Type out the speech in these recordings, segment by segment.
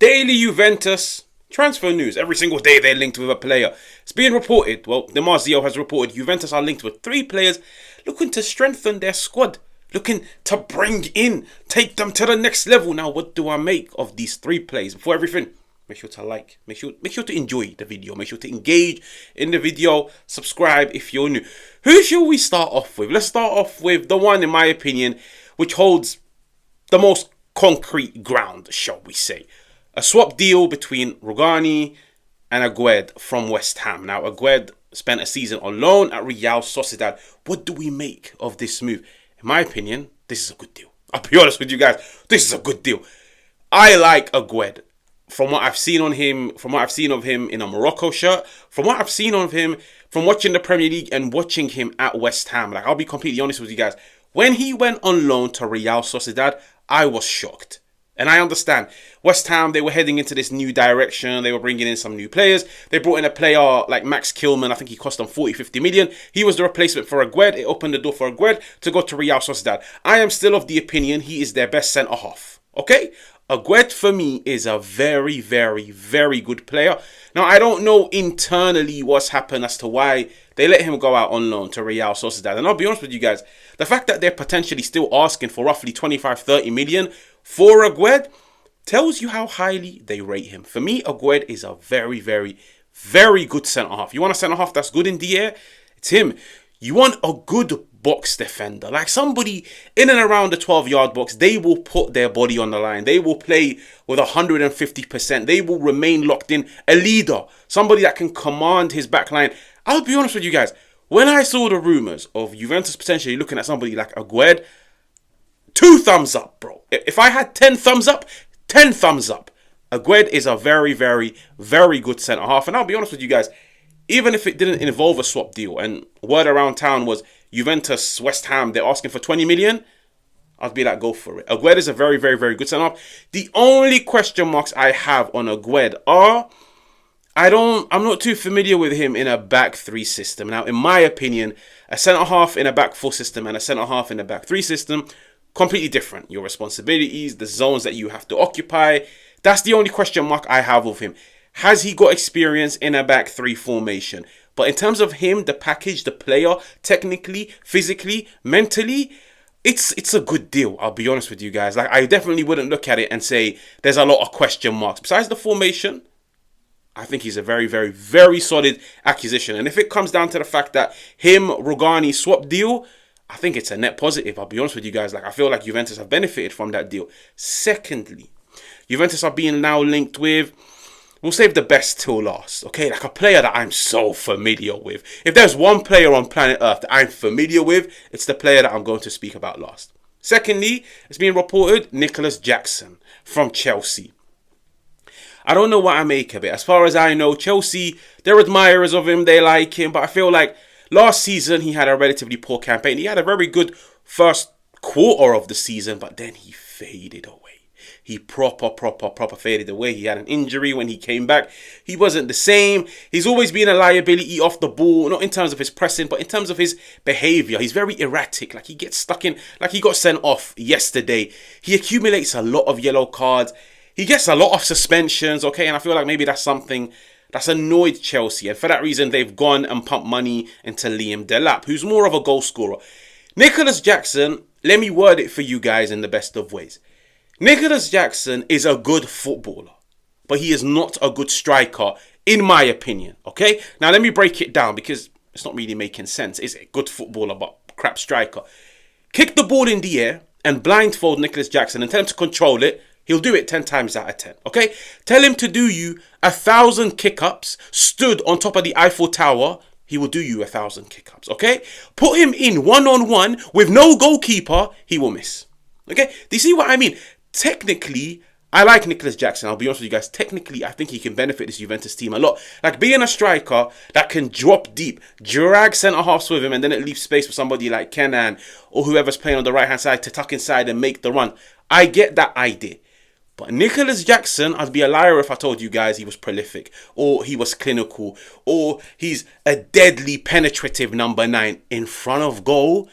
Daily Juventus transfer news. Every single day they're linked with a player. It's being reported, well, Demazio has reported Juventus are linked with 3 players looking to strengthen their squad. Looking to take them to the next level. Now, what do I make of these 3 players? Before everything, make sure to like, make sure to enjoy the video, make sure to engage in the video, subscribe if you're new. Who shall we start off with? Let's start off with the one, in my opinion, which holds the most concrete ground, shall we say. A swap deal between Rugani and Agued from West Ham. Now, Agued spent a season on loan at Real Sociedad. What do we make of this move? In my opinion, this is a good deal. I'll be honest with you guys. This is a good deal. I like Agued. From what I've seen of him in a Morocco shirt, from what I've seen of him, from watching the Premier League and watching him at West Ham, like, I'll be completely honest with you guys. When he went on loan to Real Sociedad, I was shocked. And I understand. West Ham, they were heading into this new direction. They were bringing in some new players. They brought in a player like Max Kilman. I think he cost them 40-50 million. He was the replacement for Agued. It opened the door for Agued to go to Real Sociedad. I am still of the opinion he is their best centre-half. Okay? Agued, for me, is a very, very, very good player. Now, I don't know internally what's happened as to why they let him go out on loan to Real Sociedad. And I'll be honest with you guys, the fact that they're potentially still asking for roughly 25-30 million for Agued tells you how highly they rate him. For me, Agued is a very, very, very good centre-half. You want a centre-half that's good in the air? It's him. You want a good box defender, like somebody in and around the 12-yard box. They will put their body on the line. They will play with 150%. They will remain locked in. A leader, somebody that can command his back line. I'll be honest with you guys. When I saw the rumours of Juventus potentially looking at somebody like Agued, 2 thumbs up, bro. If I had 10 thumbs up, 10 thumbs up. Agued is a very, very, very good centre-half. And I'll be honest with you guys, even if it didn't involve a swap deal, and word around town was Juventus, West Ham, they're asking for 20 million, I'd be like, go for it. Agued is a very, very, very good centre-half. The only question marks I have on Agued are, I'm not too familiar with him in a back 3 system. Now, in my opinion, a centre-half in a back 4 system and a centre-half in a back 3 system, completely different. Your responsibilities, the zones that you have to occupy, that's the only question mark I have of him. Has he got experience in a back 3 formation? But in terms of him, the package, the player, technically, physically, mentally, it's a good deal. I'll be honest with you guys. Like, I definitely wouldn't look at it and say there's a lot of question marks. Besides the formation, I think he's a very, very, very solid acquisition. And if it comes down to the fact that him, Rugani swap deal, I think it's a net positive. I'll be honest with you guys. Like, I feel like Juventus have benefited from that deal. Secondly, Juventus are being now linked with, we'll save the best till last, okay? Like a player that I'm so familiar with. If there's one player on planet Earth that I'm familiar with, it's the player that I'm going to speak about last. Secondly, it's being reported, Eboah Jackson from Chelsea. I don't know what I make of it. As far as I know, Chelsea, they're admirers of him. They like him. But I feel like last season, he had a relatively poor campaign. He had a very good first quarter of the season, but then he faded away. He proper faded away. He had an injury when he came back. He wasn't the same. He's always been a liability off the ball, not in terms of his pressing, but in terms of his behaviour. He's very erratic. Like, he gets stuck in, like he got sent off yesterday. He accumulates a lot of yellow cards. He gets a lot of suspensions, okay? And I feel like maybe that's something that's annoyed Chelsea. And for that reason, they've gone and pumped money into Liam Delap, who's more of a goal scorer. Eboah Jackson, let me word it for you guys in the best of ways. Eboah Jackson is a good footballer, but he is not a good striker, in my opinion, okay? Now, let me break it down because it's not really making sense. Is it? Good footballer, but crap striker. Kick the ball in the air and blindfold Eboah Jackson and tell him to control it. He'll do it 10 times out of 10, okay? Tell him to do you 1,000 kick-ups stood on top of the Eiffel Tower. He will do you 1,000 kick-ups, okay? Put him in one-on-one with no goalkeeper. He will miss, okay? Do you see what I mean? Technically, I like Eboah Jackson. I'll be honest with you guys. Technically, I think he can benefit this Juventus team a lot. Like, being a striker that can drop deep, drag centre-halves with him, and then it leaves space for somebody like Kenan or whoever's playing on the right-hand side to tuck inside and make the run. I get that idea. But Eboah Jackson, I'd be a liar if I told you guys he was prolific, or he was clinical, or he's a deadly penetrative number 9 in front of goal.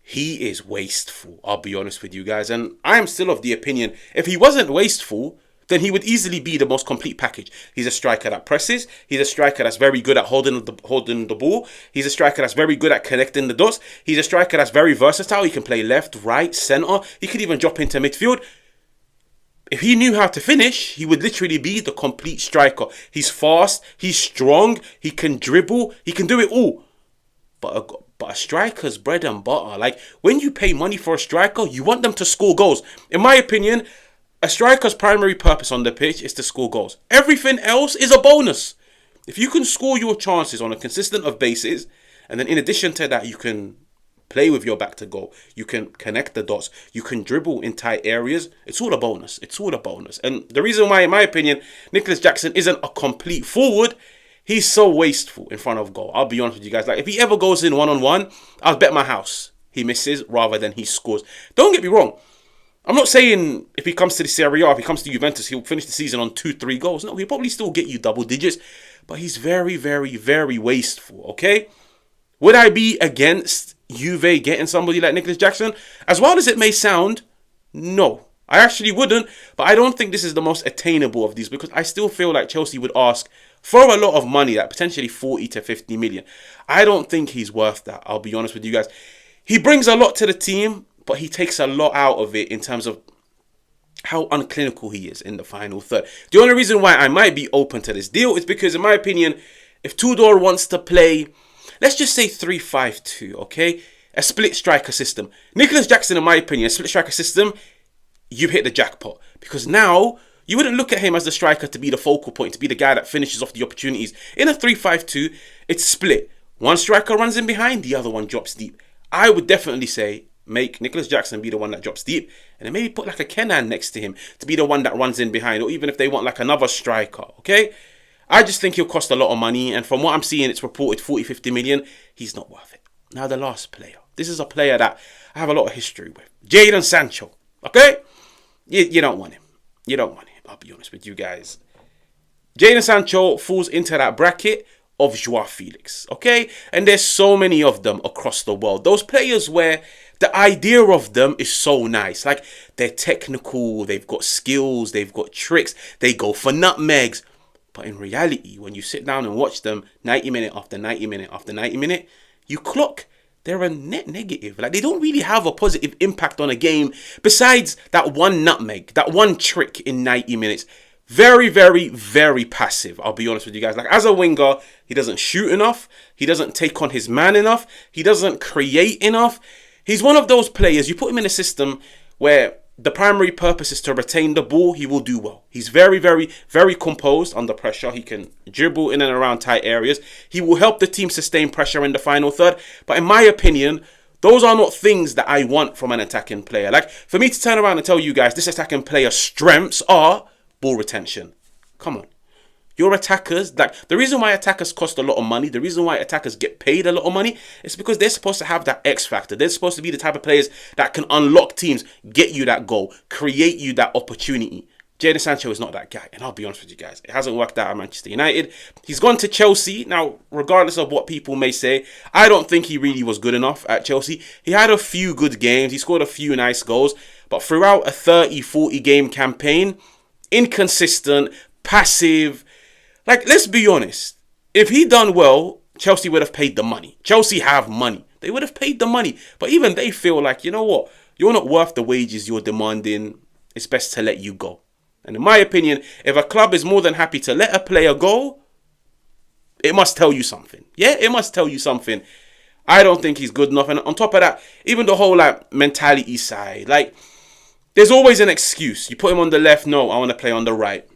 He is wasteful, I'll be honest with you guys. And I am still of the opinion, if he wasn't wasteful, then he would easily be the most complete package. He's a striker that presses. He's a striker that's very good at holding the ball. He's a striker that's very good at connecting the dots. He's a striker that's very versatile. He can play left, right, centre. He could even drop into midfield. If he knew how to finish, he would literally be the complete striker. He's fast. He's strong. He can dribble. He can do it all. But a striker's bread and butter. Like, when you pay money for a striker, you want them to score goals. In my opinion, a striker's primary purpose on the pitch is to score goals. Everything else is a bonus. If you can score your chances on a consistent basis, and then in addition to that, you can play with your back to goal, you can connect the dots, you can dribble in tight areas, it's all a bonus. It's all a bonus. And the reason why, in my opinion, Nicholas Jackson isn't a complete forward, he's so wasteful in front of goal. I'll be honest with you guys. Like, if he ever goes in one-on-one, I'll bet my house he misses rather than he scores. Don't get me wrong. I'm not saying if he comes to the Serie A, if he comes to Juventus, he'll finish the season on 2-3 goals. No, he'll probably still get you double digits. But he's very, very, very wasteful, okay? Would I be against Juve getting somebody like Nicholas Jackson? As wild as it may sound, no. I actually wouldn't. But I don't think this is the most attainable of these, because I still feel like Chelsea would ask for a lot of money, like potentially 40 to 50 million. I don't think he's worth that, I'll be honest with you guys. He brings a lot to the team, but he takes a lot out of it in terms of how unclinical he is in the final third. The only reason why I might be open to this deal is because, in my opinion, if Tudor wants to play, let's just say 3-5-2, okay? A split striker system. Nicholas Jackson, in my opinion, a split striker system, you've hit the jackpot. Because now, you wouldn't look at him as the striker to be the focal point, to be the guy that finishes off the opportunities. In a 3-5-2, it's split. One striker runs in behind, the other one drops deep. I would definitely say, make Nicholas Jackson be the one that drops deep, and then maybe put like a Kenan next to him to be the one that runs in behind, or even if they want like another striker, okay? I just think he'll cost a lot of money, and from what I'm seeing, it's reported 40-50 million. He's not worth it. Now, the last player. This is a player that I have a lot of history with. Jadon Sancho, okay? You don't want him. You don't want him, I'll be honest with you guys. Jadon Sancho falls into that bracket of Joao Felix, okay? And there's so many of them across the world. Those players where the idea of them is so nice. Like, they're technical, they've got skills, they've got tricks, they go for nutmegs. But in reality, when you sit down and watch them 90 minute after 90 minute after 90 minute, you clock they're a net negative. Like, they don't really have a positive impact on a game besides that one nutmeg, that one trick in 90 minutes. Very, very, very passive, I'll be honest with you guys. Like, as a winger, he doesn't shoot enough. He doesn't take on his man enough. He doesn't create enough. He's one of those players, you put him in a system where the primary purpose is to retain the ball, he will do well. He's very, very, very composed under pressure. He can dribble in and around tight areas. He will help the team sustain pressure in the final third. But in my opinion, those are not things that I want from an attacking player. Like, for me to turn around and tell you guys this attacking player's strengths are ball retention. Come on. Your attackers, like, the reason why attackers cost a lot of money, the reason why attackers get paid a lot of money, is because they're supposed to have that X factor. They're supposed to be the type of players that can unlock teams, get you that goal, create you that opportunity. Jadon Sancho is not that guy, and I'll be honest with you guys, it hasn't worked out at Manchester United. He's gone to Chelsea. Now, regardless of what people may say, I don't think he really was good enough at Chelsea. He had a few good games, he scored a few nice goals, but throughout a 30-40 game campaign, inconsistent, passive. Like, let's be honest. If he done well, Chelsea would have paid the money. Chelsea have money. They would have paid the money. But even they feel like, you know what? You're not worth the wages you're demanding. It's best to let you go. And in my opinion, if a club is more than happy to let a player go, it must tell you something. Yeah, it must tell you something. I don't think he's good enough. And on top of that, even the whole like mentality side, like, there's always an excuse. You put him on the left, no, I want to play on the right.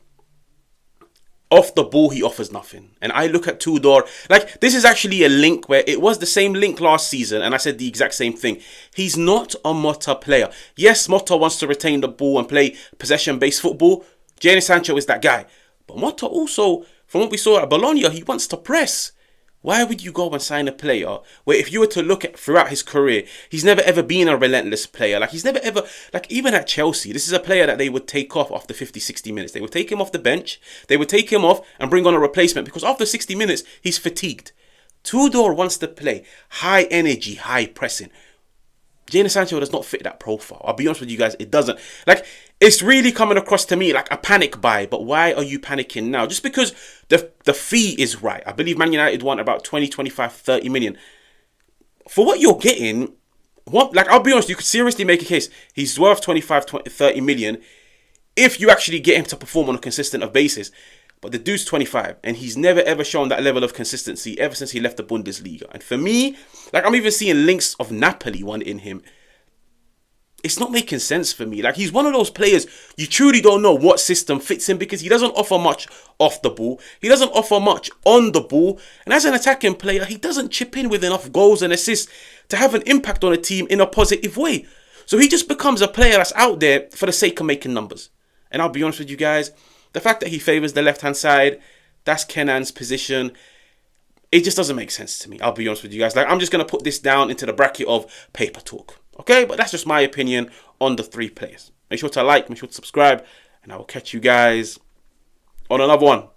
Off the ball, he offers nothing. And I look at Tudor, like, this is actually a link where it was the same link last season, and I said the exact same thing. He's not a Motta player. Yes, Motta wants to retain the ball and play possession-based football. Jadon Sancho is that guy. But Motta also, from what we saw at Bologna, he wants to press. Why would you go and sign a player where, if you were to look at throughout his career, he's never ever been a relentless player? Like, he's never ever, like, even at Chelsea, this is a player that they would take off after 50, 60 minutes. They would take him off the bench. They would take him off and bring on a replacement, because after 60 minutes, he's fatigued. Tudor wants to play high energy, high pressing. Jadon Sancho does not fit that profile. I'll be honest with you guys, it doesn't. Like, it's really coming across to me like a panic buy. But why are you panicking now? Just because the fee is right. I believe Man United want about 20, 25, 30 million. For what you're getting, I'll be honest, you could seriously make a case. He's worth 25, 20, 30 million if you actually get him to perform on a consistent basis. But the dude's 25 and he's never ever shown that level of consistency ever since he left the Bundesliga. And for me, like, I'm even seeing links of Napoli wanting him. It's not making sense for me. Like, he's one of those players you truly don't know what system fits him because he doesn't offer much off the ball. He doesn't offer much on the ball. And as an attacking player, he doesn't chip in with enough goals and assists to have an impact on a team in a positive way. So he just becomes a player that's out there for the sake of making numbers. And I'll be honest with you guys, the fact that he favours the left-hand side, that's Kenan's position. It just doesn't make sense to me. I'll be honest with you guys. Like, I'm just going to put this down into the bracket of paper talk. Okay? But that's just my opinion on the 3 players. Make sure to like, make sure to subscribe, and I will catch you guys on another one.